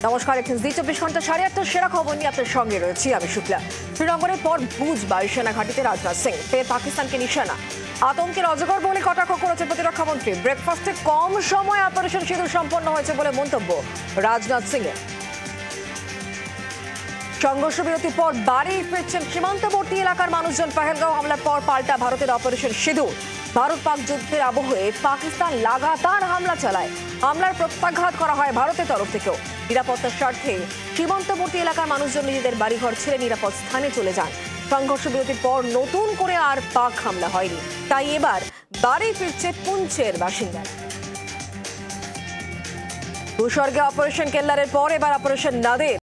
নমস্কার, এখন জি 24 ঘন্টা 8:30 সেরা খবর নিয়ে আপনার সঙ্গে রয়েছি আমি শুক্লা। শ্রীনগরের পর ভুজ বায়ুসেনা ঘাঁটিতে রাজনাথ সিং ফের পাকিস্তানকে নিশানা। আতঙ্কের অজগর বলে কটাক্ষ করেছেন প্রতিরক্ষা মন্ত্রী। ব্রেকফাস্টে কম সময় অপারেশন সিঁদুর সম্পন্ন হয়েছে বলে মন্তব্য রাজনাথ সিং এর। সংঘর্ষ বিরতির পর বাড়ি ফিরছেন সীমান্তবর্তী এলাকার মানুষজন। পহেলগাঁও হামলার পর পাল্টা ভারতের অপারেশন সিঁদুর। ভারত পাক যুদ্ধের আবহে পাকিস্তান লাগাতার হামলা চালায়। হামলার প্রত্যাঘাত করা হয় ভারতের তরফ থেকেও। নিরাপত্তার স্বার্থে সীমান্তবর্তী এলাকার মানুষজন নিজেদের বাড়িঘর ছেড়ে নিরাপদ স্থানে চলে যান। সংঘর্ষ বিরতির পর নতুন করে আর পাক হামলা হয়নি, তাই এবার বাড়ি ফিরছে পুঞ্চের বাসিন্দারা। ভূস্বর্গে অপারেশন কেল্লারের পর এবার অপারেশন নাদের।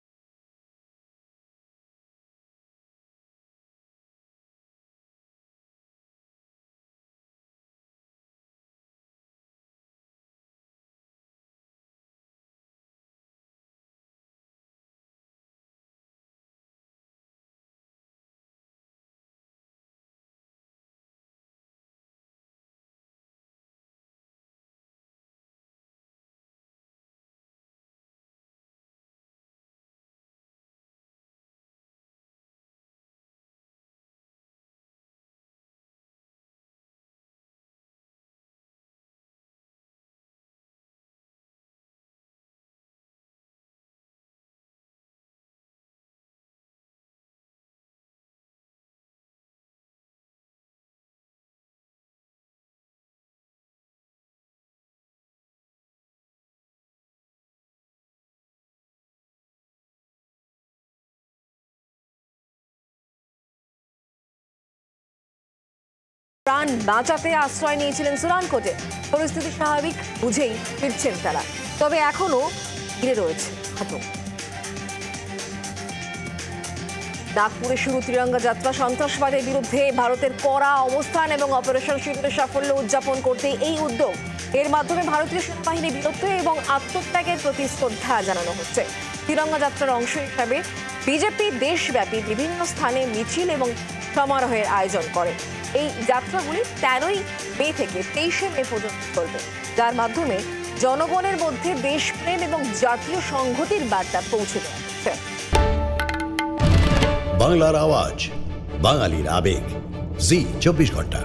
প্রাণ বাঁচাতে আশ্রয় নিয়েছিলেন সুরানকোটে। পরিস্থিতি স্বাভাবিক বুঝেই ফিরছেন তারা, তবে এখনো ঘিরে রয়েছে আতঙ্ক। নাগপুরে শুরু ত্রিরঙ্গা যাত্রা। সন্ত্রাসবাদের বিরুদ্ধে ভারতের কড়া অবস্থান এবং অপারেশন সিঁদুরের সাফল্য উদযাপন করতে এই উদ্যোগ। এর মাধ্যমে ভারতীয় সেনাবাহিনী বীরত্ব এবং আত্মত্যাগের প্রতি শ্রদ্ধা জানানো হচ্ছে। ত্রিরঙ্গা যাত্রার অংশ হিসাবে বিজেপি দেশব্যাপী বিভিন্ন স্থানে মিছিল এবং সমারোহের আয়োজন করে। এই যাত্রাগুলি 13 মে থেকে 23 মে পর্যন্ত চলবে, যার মাধ্যমে জনগণের মধ্যে দেশপ্রেম এবং জাতীয় সংহতির বার্তা পৌঁছে দেওয়া হচ্ছে। বাংলার আওয়াজ, বাঙালির আবেগ, জি 24 ঘন্টা।